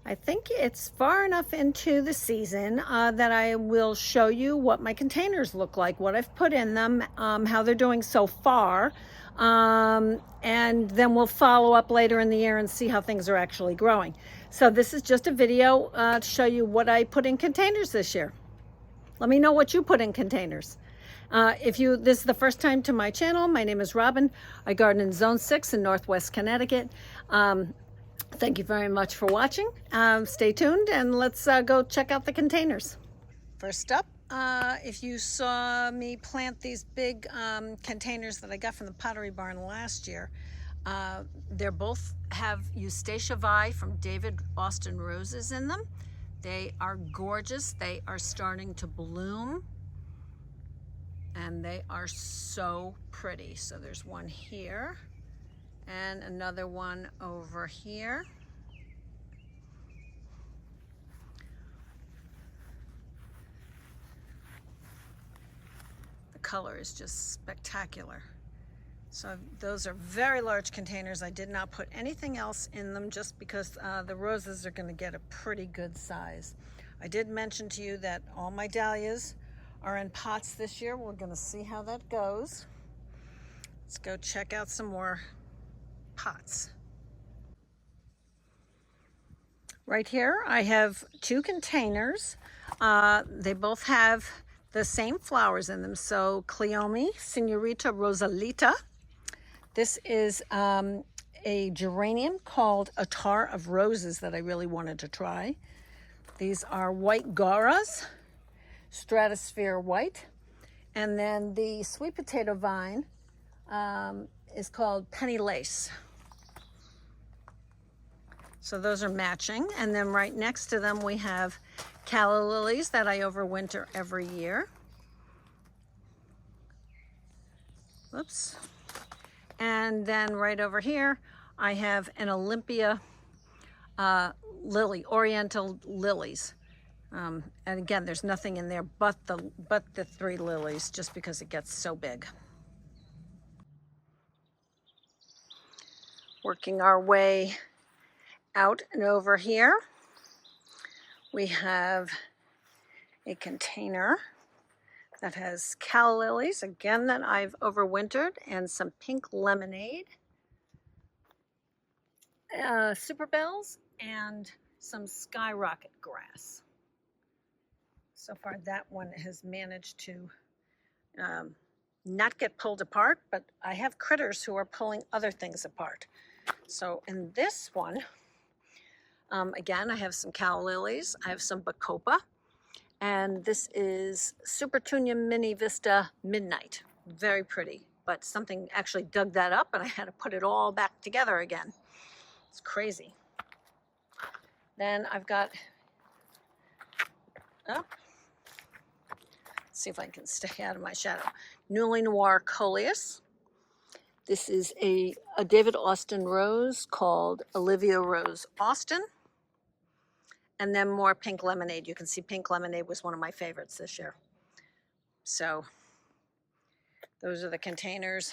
I think it's far enough into the season that I will show you what my containers look like, what I've put in them, how they're doing so far. And then we'll follow up later in the year and see how things are actually growing. So this is just a video to show you what I put in containers this year. Let me know what you put in containers. If this is the first time to my channel, my name is Robin. I garden in Zone 6 in Northwest Connecticut. Thank you very much for watching. Stay tuned and let's go check out the containers. First up, if you saw me plant these big containers that I got from the Pottery Barn last year, they both have Eustacia Vi from David Austin roses in them. They are gorgeous. They are starting to bloom and they are so pretty. So there's one here and another one over here. The color is just spectacular. So those are very large containers. I did not put anything else in them just because the roses are going to get a pretty good size. I did mention to you that all my dahlias are in pots this year. We're going to see how that goes. Let's go check out some more pots. Right here I have two containers. They both have the same flowers in them. So Cleome, Senorita Rosalita. This is a geranium called Attar of Roses that I really wanted to try. These are white Gauras, Stratosphere White. And then the sweet potato vine is called Penny Lace. So those are matching. And then right next to them we have calla lilies that I overwinter every year. Whoops. And then right over here I have an Olympia lily, oriental lilies. And again, there's nothing in there but the three lilies, just because it gets so big. Working our way out and over here, we have a container that has calla lilies, again, that I've overwintered, and some pink lemonade, super bells, and some skyrocket grass. So far that one has managed to not get pulled apart, but I have critters who are pulling other things apart. So in this one, again, I have some calla lilies, I have some bacopa, and this is Supertunia Mini Vista Midnight. Very pretty, but something actually dug that up and I had to put it all back together again. It's crazy. Then I've got, let's see if I can stay out of my shadow, Newly Noir Coleus. This is a David Austin rose called Olivia Rose Austin. And then more pink lemonade. You can see pink lemonade was one of my favorites this year. So those are the containers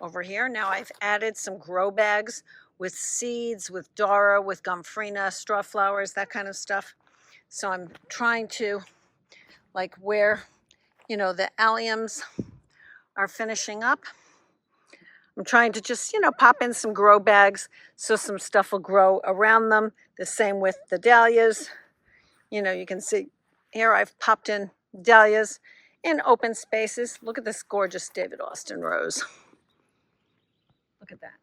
over here. Now I've added some grow bags with seeds, with Dara, with Gomphrena, straw flowers, that kind of stuff. So I'm trying to, like where, you know, the alliums are finishing up, I'm trying to just, you know, pop in some grow bags so some stuff will grow around them. The same with the dahlias. You know, you can see here I've popped in dahlias in open spaces. Look at this gorgeous David Austin rose. Look at that.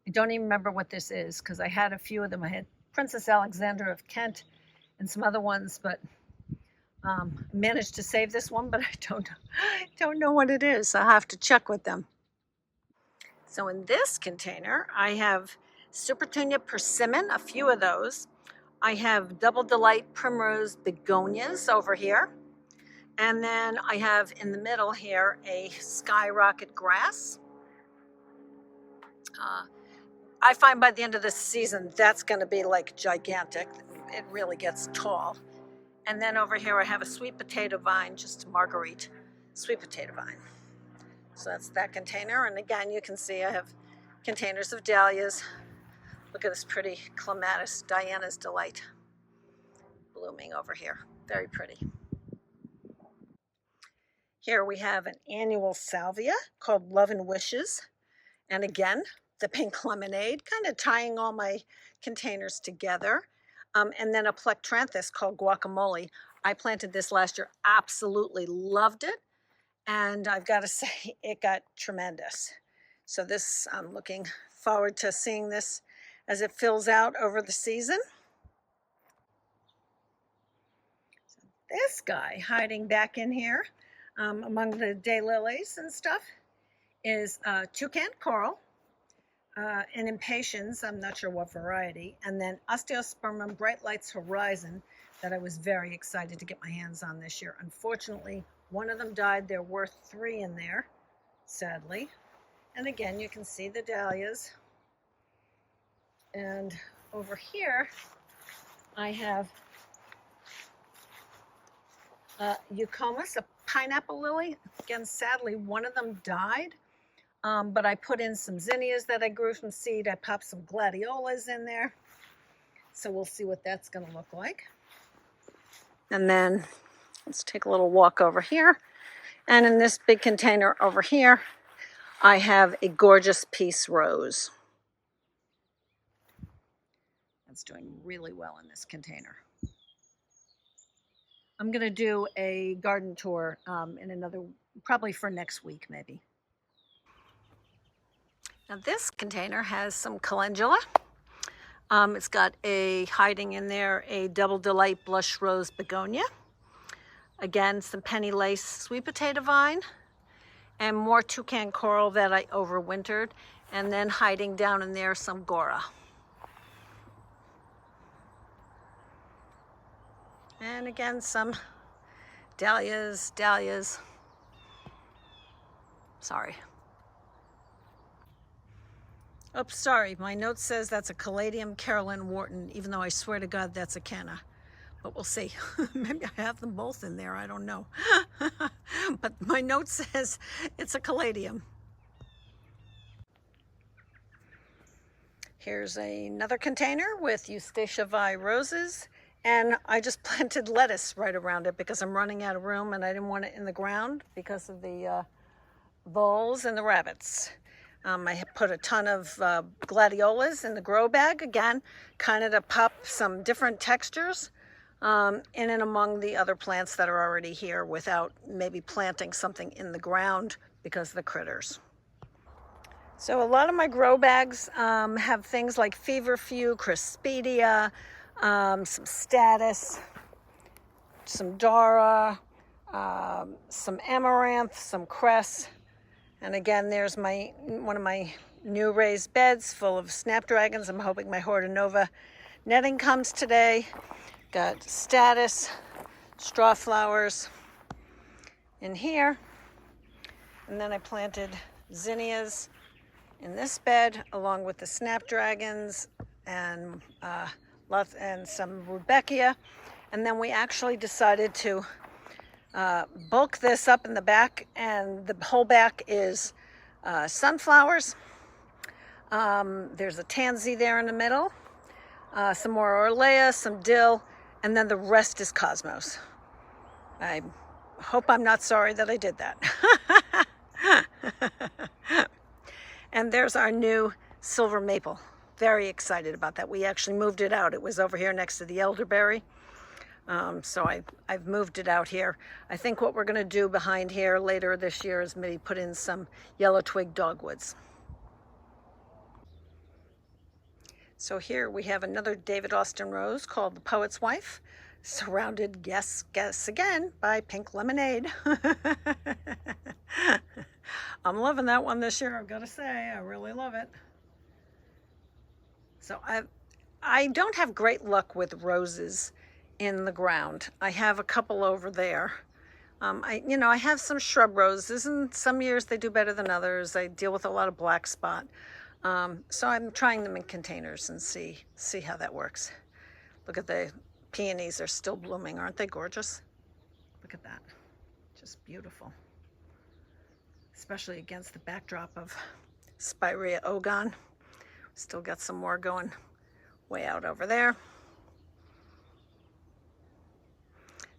I don't even remember what this is because I had a few of them. I had Princess Alexandra of Kent and some other ones, but managed to save this one, but I don't know what it is. I'll have to check with them. So in this container, I have Supertunia persimmon, a few of those. I have Double Delight Primrose Begonias over here. And then I have in the middle here a Skyrocket Grass. I find by the end of this season, that's going to be like gigantic. It really gets tall. And then over here I have a sweet potato vine, just Marguerite sweet potato vine. So that's that container. And again, you can see I have containers of dahlias, Look at this pretty clematis, Diana's Delight, blooming over here. Very pretty. Here we have an annual salvia called Love and Wishes. And again, the pink lemonade, kind of tying all my containers together. And then a plectranthus called Guacamole. I planted this last year, absolutely loved it. And I've got to say, it got tremendous. So this, I'm looking forward to seeing this as it fills out over the season. So this guy hiding back in here among the daylilies and stuff is toucan coral, an impatiens, I'm not sure what variety, and then osteospermum bright lights horizon that I was very excited to get my hands on this year. Unfortunately, one of them died. There were 3 in there, sadly. And again, you can see the dahlias. And over here, I have eucomis, a pineapple lily. Again, sadly, one of them died. But I put in some zinnias that I grew from seed. I popped some gladiolas in there. So we'll see what that's going to look like. And then let's take a little walk over here. And in this big container over here, I have a gorgeous peace rose. That's doing really well in this container. I'm going to do a garden tour in another, probably for next week maybe. Now this container has some calendula. It's got a, hiding in there, a Double Delight Blush Rose Begonia. Again, some penny lace sweet potato vine and more toucan coral that I overwintered. And then hiding down in there, some Gora. And again, some dahlias. Sorry. Oops, sorry, my note says that's a Caladium Carolyn Wharton, even though I swear to God that's a canna. But we'll see. Maybe I have them both in there, I don't know. But my note says it's a Caladium. Here's another container with Eustacia Vi roses. And I just planted lettuce right around it because I'm running out of room and I didn't want it in the ground because of the voles and the rabbits. I put a ton of gladiolas in the grow bag, again, kind of to pop some different textures in and among the other plants that are already here without maybe planting something in the ground because of the critters. So a lot of my grow bags have things like feverfew, crispidia, some status, some dara, some amaranth, some cress. And again, there's one of my new raised beds full of snapdragons. I'm hoping my Hortanova netting comes today. Got status, straw flowers in here. And then I planted zinnias in this bed along with the snapdragons and some rudbeckia. And then we actually decided to bulk this up in the back, and the whole back is sunflowers. There's a tansy there in the middle, some more orlea, some dill, and then the rest is cosmos. I hope I'm not sorry that I did that. And there's our new silver maple. Very excited about that. We actually moved it out. It was over here next to the elderberry. So I've moved it out here. I think what we're going to do behind here later this year is maybe put in some yellow twig dogwoods. So here we have another David Austin rose called the Poet's Wife, surrounded, guess again, by pink lemonade. I'm loving that one this year, I've got to say. I really love it. So I don't have great luck with roses in the ground. I have a couple over there. I have some shrub roses, and some years they do better than others. I deal with a lot of black spot. So I'm trying them in containers and see how that works. Look at the peonies are still blooming. Aren't they gorgeous? Look at that. Just beautiful. Especially against the backdrop of Spirea ogon. Still got some more going way out over there.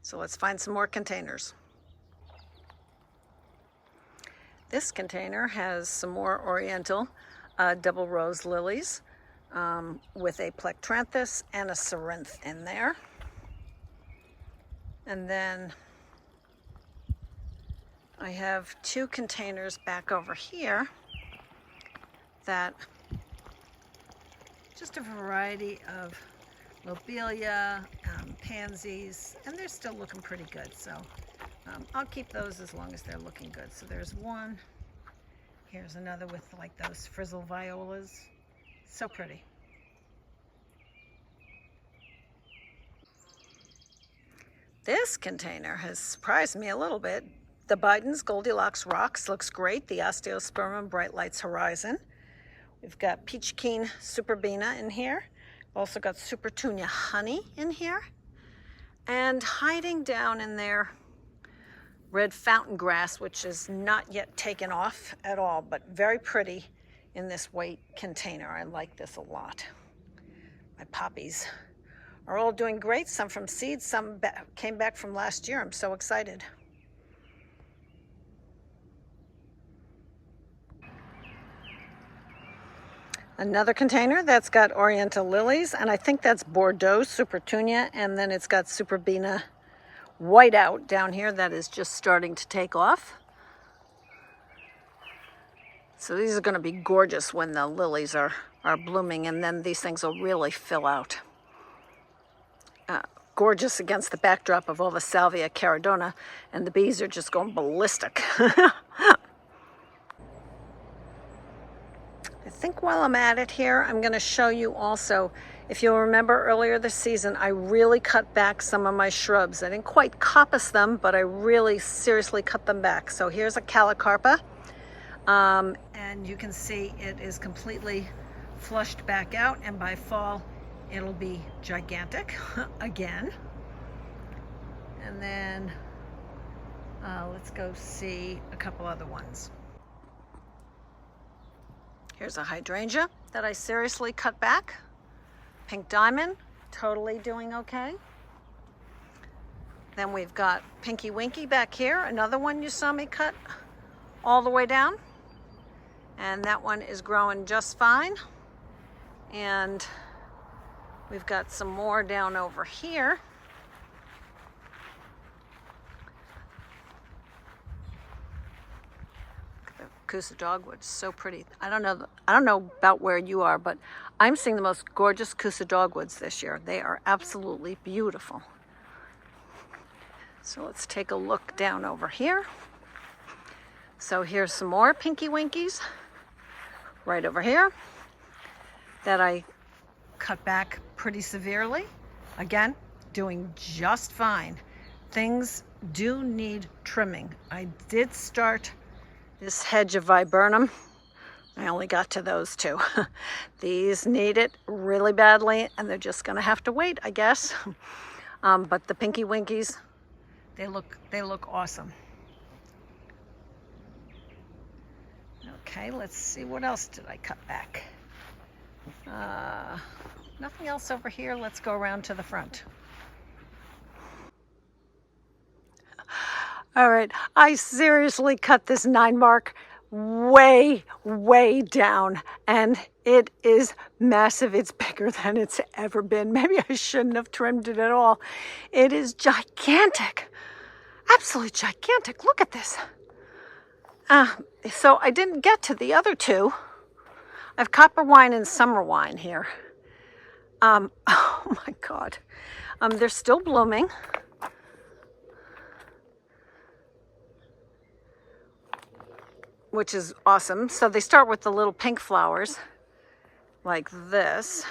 So let's find some more containers. This container has some more Oriental double rose lilies with a plectranthus and a cerinthe in there. And then I have two containers back over here that just a variety of lobelia, pansies, and they're still looking pretty good. So I'll keep those as long as they're looking good. So there's one. Here's another with like those frizzle violas. So pretty. This container has surprised me a little bit. The Biden's Goldilocks Rocks looks great. The Osteospermum Bright Lights Horizon. We've got Peach Keen Superbena in here. Also got Supertunia Honey in here. And hiding down in there, red fountain grass, which is not yet taken off at all, but very pretty in this white container. I like this a lot. My poppies are all doing great. Some from seeds, some came back from last year. I'm so excited. Another container that's got Oriental lilies, and I think that's Bordeaux Supertunia, and then it's got Superbena Whiteout down here that is just starting to take off. So these are going to be gorgeous when the lilies are blooming, and then these things will really fill out. Gorgeous against the backdrop of all the Salvia caradona, and the bees are just going ballistic. I think while I'm at it here, I'm going to show you also, if you'll remember earlier this season, I really cut back some of my shrubs. I didn't quite coppice them, but I really seriously cut them back. So here's a calicarpa, and you can see it is completely flushed back out, and by fall it'll be gigantic again. And then let's go see a couple other ones. Here's a hydrangea that I seriously cut back. Pink diamond, totally doing okay. Then we've got Pinky Winky back here, another one you saw me cut all the way down. And that one is growing just fine. And we've got some more down over here. Kousa dogwood, so pretty. I don't know about where you are, but I'm seeing the most gorgeous Kousa dogwoods this year. They are absolutely beautiful. So let's take a look down over here. So here's some more Pinky Winkies right over here that I cut back pretty severely. Again, doing just fine. Things do need trimming. I did start this hedge of viburnum. I only got to those two. These need it really badly, and they're just gonna have to wait, I guess. But the Pinky Winkies, they look awesome. Okay, let's see, what else did I cut back? Nothing else over here. Let's go around to the front. All right, I seriously cut this 9 mark way down, and it is massive. It's bigger than it's ever been. Maybe I shouldn't have trimmed it at all. It is gigantic, absolutely gigantic. Look at this. So I didn't get to the other two. I have copper wine and summer wine here. Oh my God. They're still blooming. Which is awesome. So they start with the little pink flowers like this.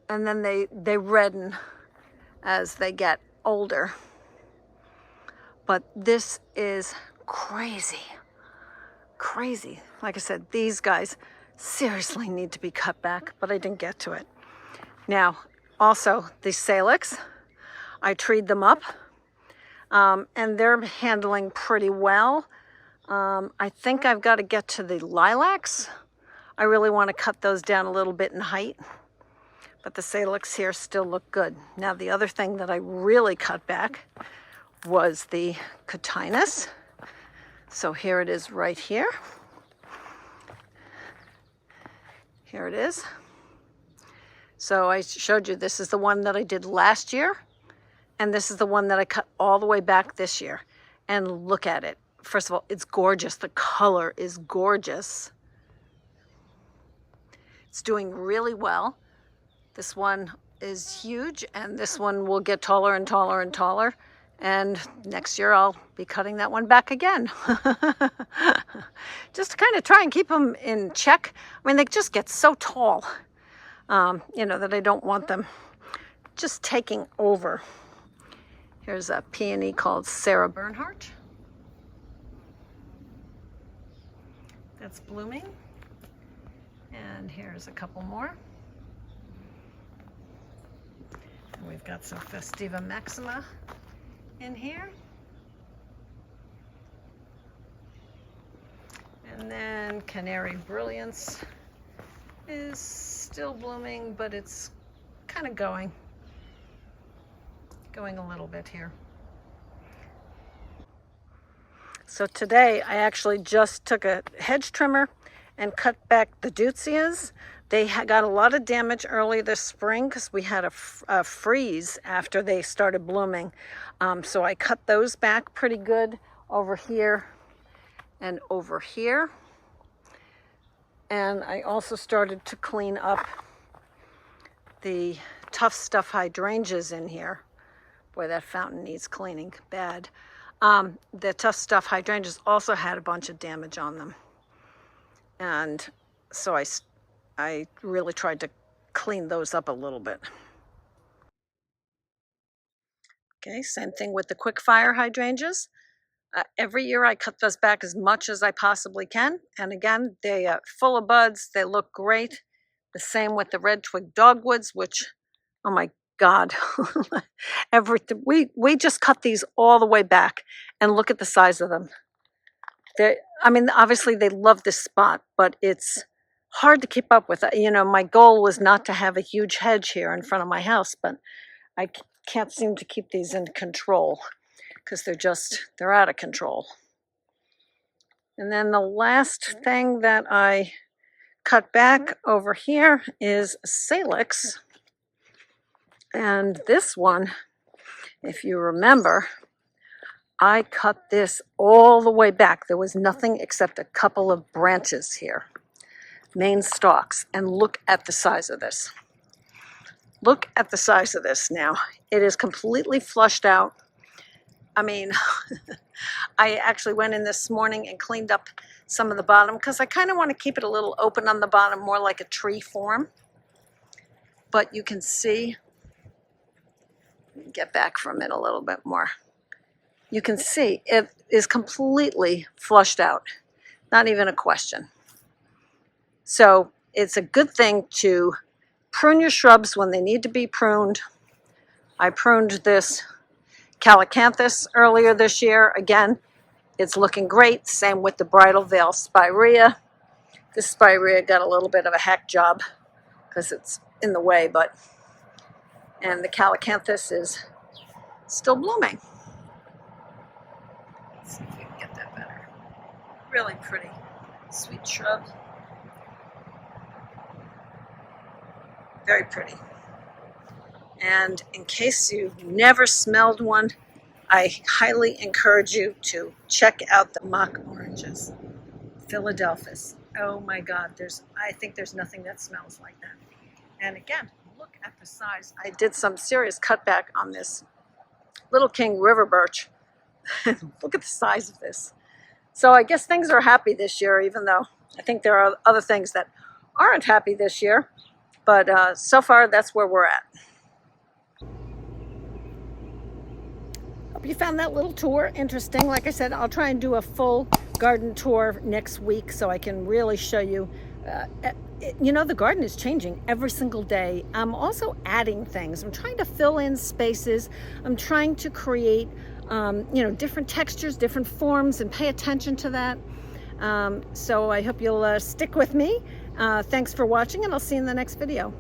And then they redden as they get older. But this is crazy. Crazy. Like I said, these guys seriously need to be cut back, but I didn't get to it. Now, also the salix, I treed them up. And they're handling pretty well. I think I've got to get to the lilacs. I really want to cut those down a little bit in height, but the salix here still look good. Now the other thing that I really cut back was the cotinus. So here it is right here. Here it is. So I showed you this is the one that I did last year, and this is the one that I cut all the way back this year. And look at it. First of all, it's gorgeous. The color is gorgeous. It's doing really well. This one is huge, and this one will get taller and taller and taller. And next year I'll be cutting that one back again. Just to kind of try and keep them in check. I mean, they just get so tall, you know, that I don't want them just taking over. Here's a peony called Sarah Bernhardt. That's blooming. And here's a couple more. And we've got some Festiva Maxima in here. And then Canary Brilliance is still blooming, but it's kind of going a little bit here. So today I actually just took a hedge trimmer and cut back the deutzias. They got a lot of damage early this spring because we had a freeze after they started blooming. So I cut those back pretty good over here and over here. And I also started to clean up the Tough Stuff hydrangeas in here. Boy, that fountain needs cleaning bad. The Tough Stuff hydrangeas also had a bunch of damage on them. And so I really tried to clean those up a little bit. Okay, same thing with the quick fire hydrangeas. Every year I cut those back as much as I possibly can. And again, they are full of buds. They look great. The same with the red twig dogwoods, which, oh my God, everything. We just cut these all the way back, and look at the size of them. I mean, obviously they love this spot, but it's hard to keep up with. You know, my goal was not to have a huge hedge here in front of my house, but I can't seem to keep these in control because they're out of control. And then the last thing that I cut back over here is salix. And this one, if you remember, I cut this all the way back. There was nothing except a couple of branches here, main stalks. And look at the size of this. Look at the size of this now. It is completely flushed out. I mean, I actually went in this morning and cleaned up some of the bottom because I kind of want to keep it a little open on the bottom, more like a tree form. But you can see, get back from it a little bit more. You can see it is completely flushed out. Not even a question. So it's a good thing to prune your shrubs when they need to be pruned. I pruned this Calycanthus earlier this year. Again, it's looking great. Same with the Bridal Veil Spirea. This Spirea got a little bit of a hack job because it's in the way, and the Calycanthus is still blooming. Let's see if we can get that better. Really pretty, sweet shrub. Very pretty. And in case you've never smelled one, I highly encourage you to check out the mock oranges. Philadelphus. Oh my God, I think there's nothing that smells like that. And again, look at the size. I did some serious cutback on this Little King River Birch. Look at the size of this. So I guess things are happy this year, even though I think there are other things that aren't happy this year. But so far, that's where we're at. Hope you found that little tour interesting. Like I said, I'll try and do a full garden tour next week so I can really show you. You know, the garden is changing every single day. I'm also adding things. I'm trying to fill in spaces. I'm trying to create you know, different textures, different forms, and pay attention to that. So I hope you'll stick with me. Thanks for watching, and I'll see you in the next video.